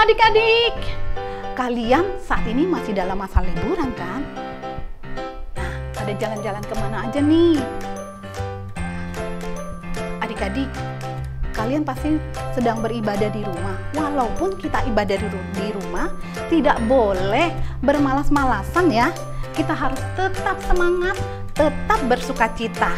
adik-adik, kalian saat ini masih dalam masa liburan kan? Nah, ada jalan-jalan kemana aja nih? Adik-adik, kalian pasti sedang beribadah di rumah. Walaupun kita ibadah di rumah, tidak boleh bermalas-malasan ya. Kita harus tetap semangat, tetap bersukacita.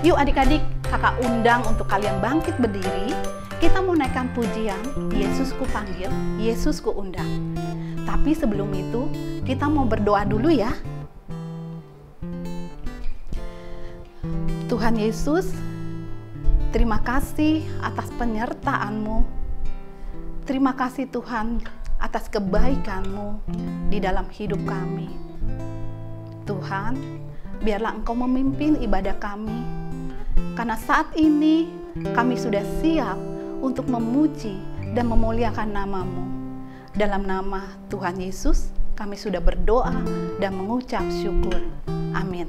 Yuk adik-adik, kakak undang untuk kalian bangkit berdiri. Kita mau naikkan pujian, Yesusku panggil, Yesusku undang. Tapi sebelum itu, kita mau berdoa dulu ya. Tuhan Yesus, terima kasih atas penyertaan-Mu. Terima kasih Tuhan atas kebaikan-Mu di dalam hidup kami. Tuhan, biarlah Engkau memimpin ibadah kami. Karena saat ini kami sudah siap untuk memuji dan memuliakan nama-Mu. Dalam nama Tuhan Yesus, kami sudah berdoa dan mengucap syukur. Amin.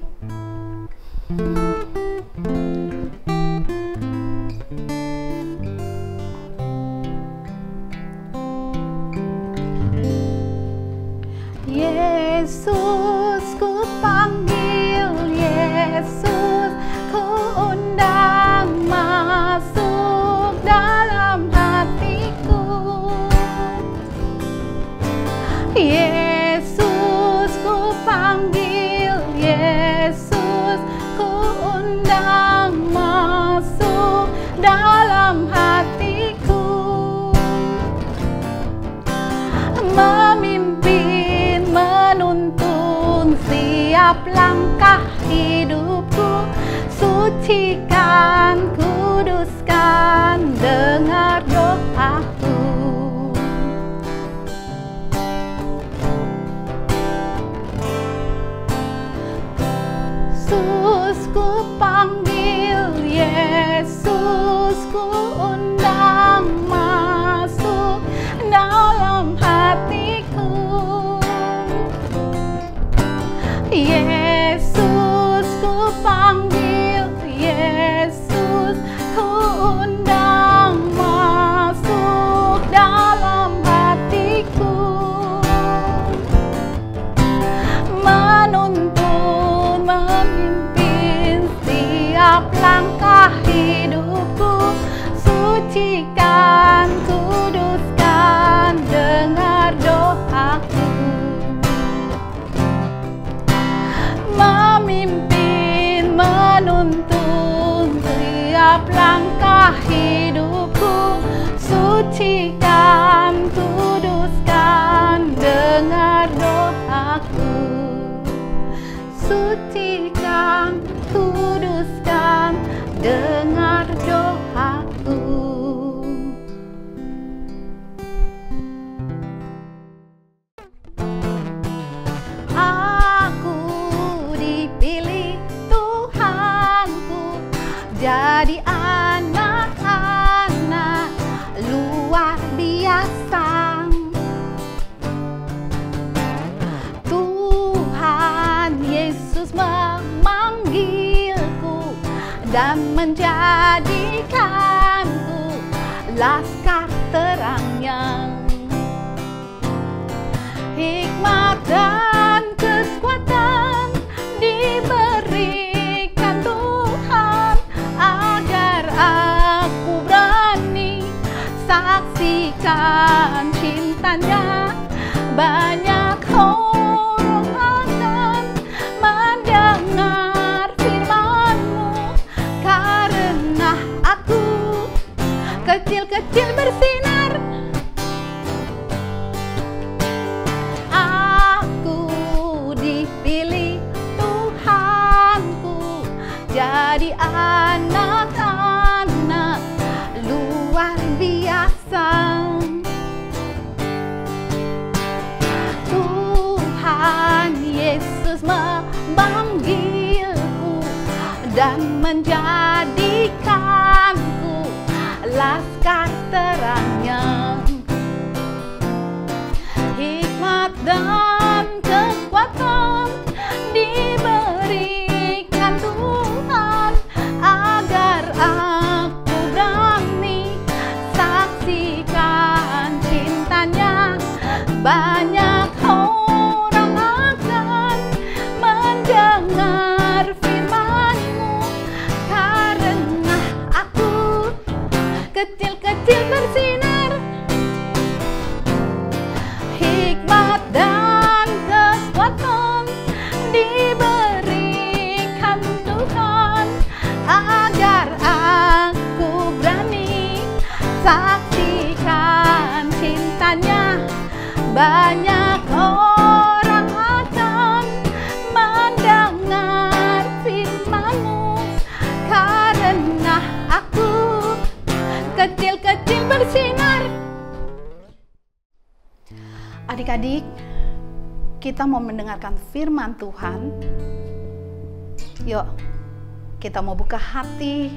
Yesus, ku panggil, Yesus, ku undang masuk dalam hatiku. Yesus, ku panggil, Yesus, ku undang masuk dalam hatiku. Memimpin, menuntun setiap langkah hidupku. Sucikan, kuduskan, dengar doaku. Yesus, ku panggil, Yesus, ku undang masuk dalam hatiku. Yesus, ku panggil, Yesus, ku undang masuk dalam hatiku. Menuntun, memimpin setiap langkah hidupku. Sucikan, kuduskan, dengar doaku. Memimpin, menuntun setiap langkah hidupku. Sucikan, kuduskan, dengar doaku. Sucikan, kuduskan, dengar doaku. Aku dipilih Tuhanku jadi anak-anak luar biasa. Tuhan Yesus memanggilku dan menjadikanku laskar terangnya. Hikmat dan kekuatan diberikan Tuhan agar aku berani saksikan cintanya. Banyak orang akan mendengar firman-Mu karena aku kecil-kecil bersinar. Dipilih Tuhanku jadi anak-anak luar biasa. Tuhan Yesus memanggilku dan menjadikanku laskar terangnya. Hikmat dan kekuatan diberikan Tuhan agar aku berani saksikan cinta banyak orang akan mendengar firman-Mu, karena aku kecil-kecil bersinar. Adik-adik, kita mau mendengarkan firman Tuhan. Yuk, kita mau buka hati,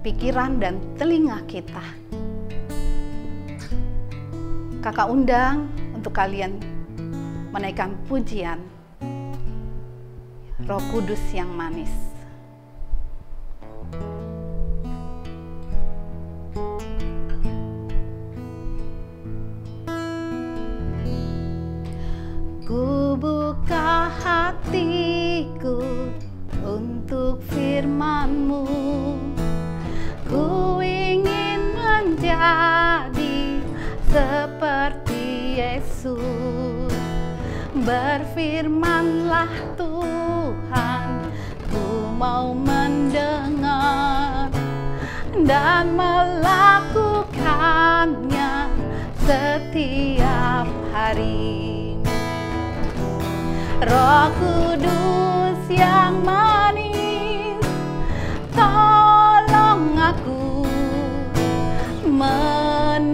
pikiran, dan telinga kita. Kakak undang untuk kalian menaikkan pujian Roh Kudus yang manis. Ku buka hatiku untuk firman-Mu, ku ingin menjadi seperti Yesus. Berfirmanlah Tuhan, ku mau mendengar dan melakukannya setiap hari. Roh Kudus yang manis, tolong aku menuruti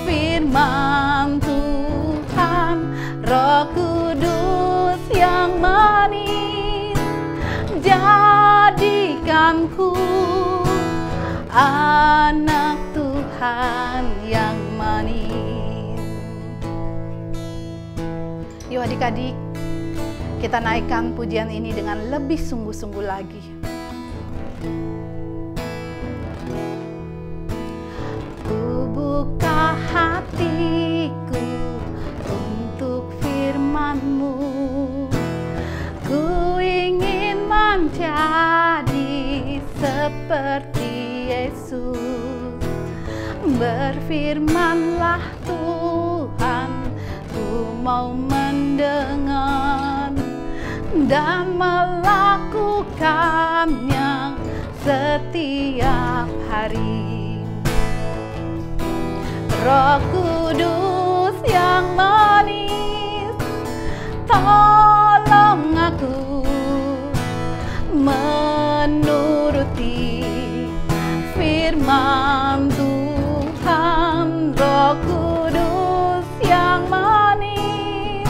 firman Tuhan. Roh Kudus yang manis, jadikanku anak Tuhan yang manis. Yuk adik-adik, kita naikkan pujian ini dengan lebih sungguh-sungguh lagi. Ku buka hatiku untuk firman-Mu, ku ingin menjadi seperti Yesus. Berfirmanlah Tuhan, ku mau mendengar dan melakukannya setiap hari. Roh Kudus yang manis, tolong aku menuruti firman Tuhan. Roh Kudus yang manis,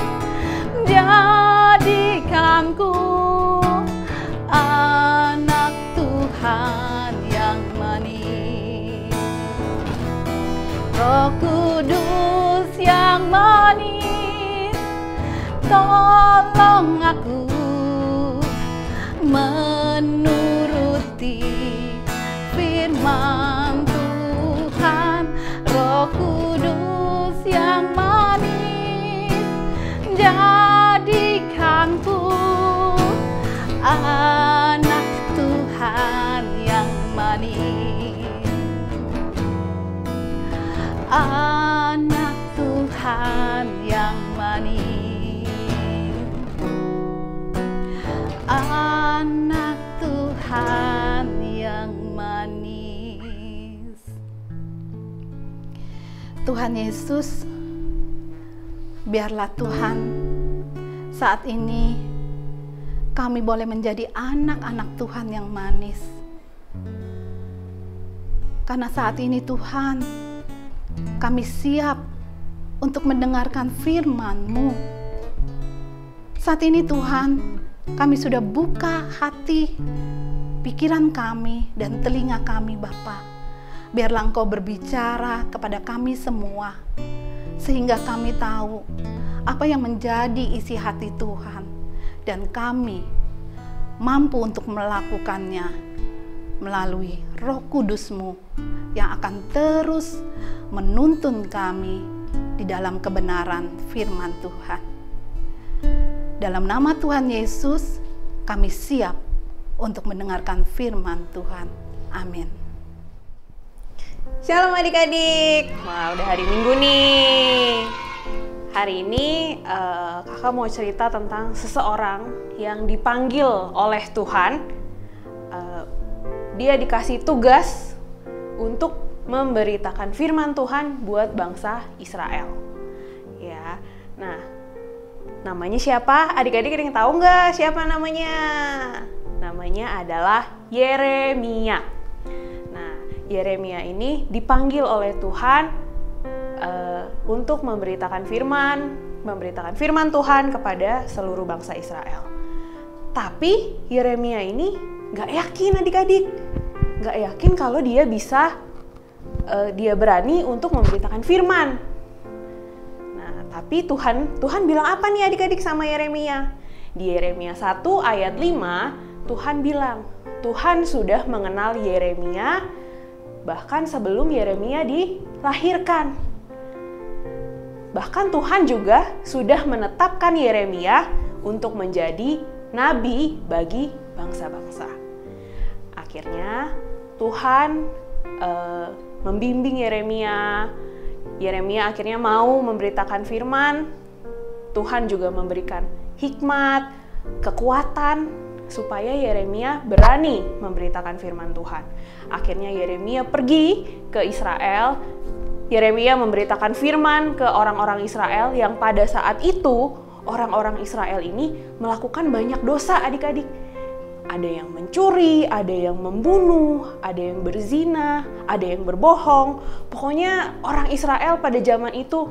jadikanku anak Tuhan yang manis. Roh Kudus yang manis, tolong aku menuruti firman Tuhan. Roh Kudus yang manis, jadikanku anak Tuhan yang manis. Anak Tuhan yang manis. Anak Tuhan yang manis. Tuhan Yesus, biarlah Tuhan saat ini kami boleh menjadi anak-anak Tuhan yang manis. Karena saat ini Tuhan, kami siap untuk mendengarkan firman-Mu. Saat ini Tuhan, kami sudah buka hati, pikiran kami, dan telinga kami Bapa. Biarlah Engkau berbicara kepada kami semua, sehingga kami tahu apa yang menjadi isi hati Tuhan, dan kami mampu untuk melakukannya melalui Roh Kudus-Mu yang akan terus menuntun kami di dalam kebenaran firman Tuhan. Dalam nama Tuhan Yesus, kami siap untuk mendengarkan firman Tuhan. Amin. Shalom adik-adik. Wah, udah hari Minggu nih. Hari ini kakak mau cerita tentang seseorang yang dipanggil oleh Tuhan. Dia dikasih tugas untuk memberitakan firman Tuhan buat bangsa Israel. Ya, nah, namanya siapa? Adik-adik ada yang tahu nggak siapa namanya? Namanya adalah Yeremia. Nah, Yeremia ini dipanggil oleh Tuhan untuk memberitakan firman Tuhan kepada seluruh bangsa Israel. Tapi Yeremia ini nggak yakin adik-adik, nggak yakin kalau dia berani untuk memberitakan firman. Nah, tapi Tuhan bilang apa nih adik-adik sama Yeremia? Di Yeremia 1 ayat 5, Tuhan bilang, Tuhan sudah mengenal Yeremia bahkan sebelum Yeremia dilahirkan. Bahkan Tuhan juga sudah menetapkan Yeremia untuk menjadi nabi bagi bangsa-bangsa. Akhirnya Tuhan membimbing Yeremia. Yeremia akhirnya mau memberitakan firman. Tuhan juga memberikan hikmat, kekuatan supaya Yeremia berani memberitakan firman Tuhan. Akhirnya Yeremia pergi ke Israel. Yeremia memberitakan firman ke orang-orang Israel yang pada saat itu orang-orang Israel ini melakukan banyak dosa adik-adik. Ada yang mencuri, ada yang membunuh, ada yang berzina, ada yang berbohong. Pokoknya orang Israel pada zaman itu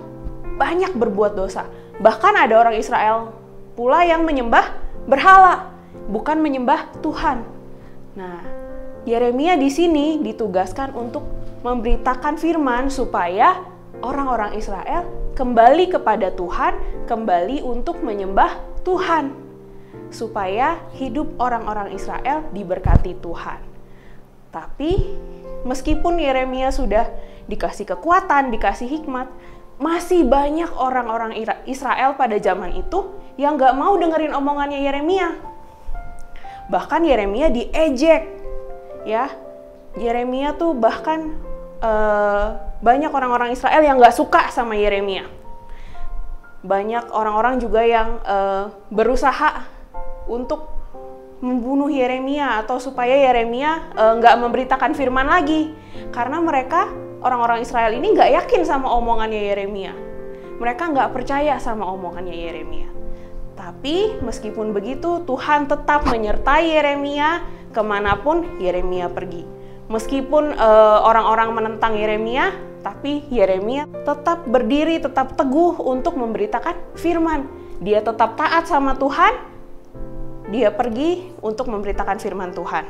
banyak berbuat dosa. Bahkan ada orang Israel pula yang menyembah berhala, bukan menyembah Tuhan. Nah, Yeremia di sini ditugaskan untuk memberitakan firman supaya orang-orang Israel kembali kepada Tuhan, kembali untuk menyembah Tuhan, supaya hidup orang-orang Israel diberkati Tuhan. Tapi meskipun Yeremia sudah dikasih kekuatan, dikasih hikmat, masih banyak orang-orang Israel pada zaman itu yang gak mau dengerin omongannya Yeremia. Bahkan Yeremia diejek, ya. Yeremia tuh bahkan banyak orang-orang Israel yang gak suka sama Yeremia. Banyak orang-orang juga yang berusaha untuk membunuh Yeremia atau supaya Yeremia nggak memberitakan firman lagi, karena mereka orang-orang Israel ini nggak yakin sama omongannya Yeremia. Mereka nggak percaya sama omongannya Yeremia. Tapi meskipun begitu, Tuhan tetap menyertai Yeremia kemanapun Yeremia pergi. Meskipun orang-orang menentang Yeremia, tapi Yeremia tetap berdiri, tetap teguh untuk memberitakan firman. Dia tetap taat sama Tuhan. Dia pergi untuk memberitakan firman Tuhan.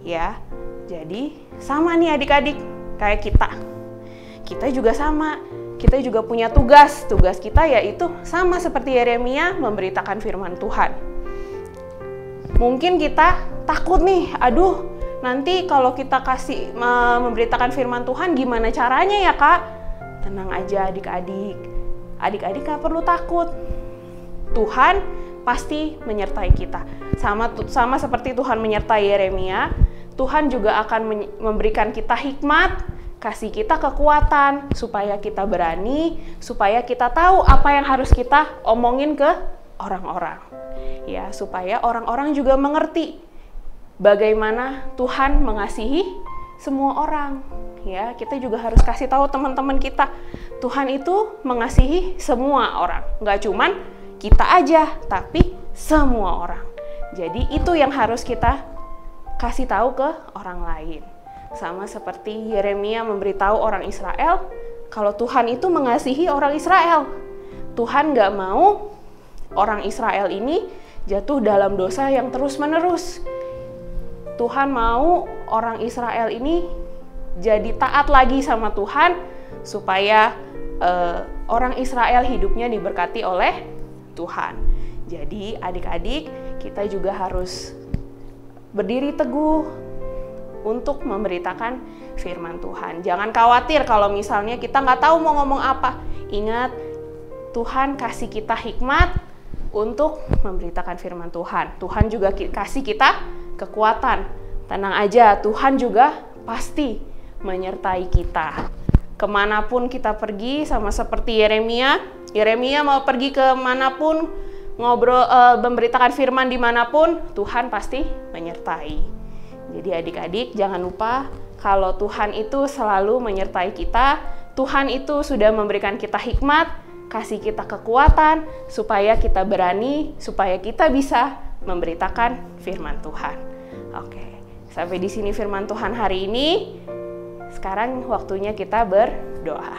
Ya, jadi sama nih adik-adik, kayak kita. Kita juga sama. Kita juga punya tugas. Tugas kita yaitu sama seperti Yeremia, memberitakan firman Tuhan. Mungkin kita takut nih, aduh, nanti kalau kita kasih memberitakan firman Tuhan gimana caranya ya kak? Tenang aja adik-adik. Adik-adik gak perlu takut. Tuhan pasti menyertai kita. Sama seperti Tuhan menyertai Yeremia, Tuhan juga akan memberikan kita hikmat, kasih kita kekuatan supaya kita berani, supaya kita tahu apa yang harus kita omongin ke orang-orang. Ya, supaya orang-orang juga mengerti bagaimana Tuhan mengasihi semua orang. Ya, kita juga harus kasih tahu teman-teman kita, Tuhan itu mengasihi semua orang, nggak cuman kita aja, tapi semua orang. Jadi itu yang harus kita kasih tahu ke orang lain. Sama seperti Yeremia memberitahu orang Israel kalau Tuhan itu mengasihi orang Israel. Tuhan gak mau orang Israel ini jatuh dalam dosa yang terus-menerus. Tuhan mau orang Israel ini jadi taat lagi sama Tuhan supaya orang Israel hidupnya diberkati oleh Tuhan. Jadi adik-adik, kita juga harus berdiri teguh untuk memberitakan firman Tuhan. Jangan khawatir kalau misalnya kita nggak tahu mau ngomong apa. Ingat, Tuhan kasih kita hikmat untuk memberitakan firman Tuhan. Tuhan juga kasih kita kekuatan. Tenang aja, Tuhan juga pasti menyertai kita. Kemanapun kita pergi, sama seperti Yeremia mau pergi kemanapun, memberitakan firman dimanapun, Tuhan pasti menyertai. Jadi adik-adik jangan lupa kalau Tuhan itu selalu menyertai kita. Tuhan itu sudah memberikan kita hikmat, kasih kita kekuatan, supaya kita berani, supaya kita bisa memberitakan firman Tuhan. Oke, sampai di sini firman Tuhan hari ini. Sekarang waktunya kita berdoa.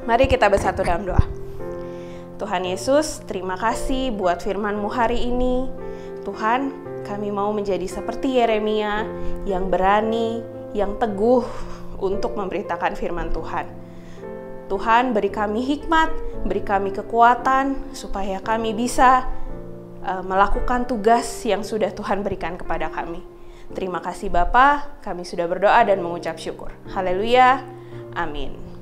Mari kita bersatu dalam doa. Tuhan Yesus, terima kasih buat firman-Mu hari ini. Tuhan, kami mau menjadi seperti Yeremia yang berani, yang teguh untuk memberitakan firman Tuhan. Tuhan, beri kami hikmat, beri kami kekuatan, supaya kami bisa melakukan tugas yang sudah Tuhan berikan kepada kami. Terima kasih Bapa, kami sudah berdoa dan mengucap syukur. Haleluya, amin.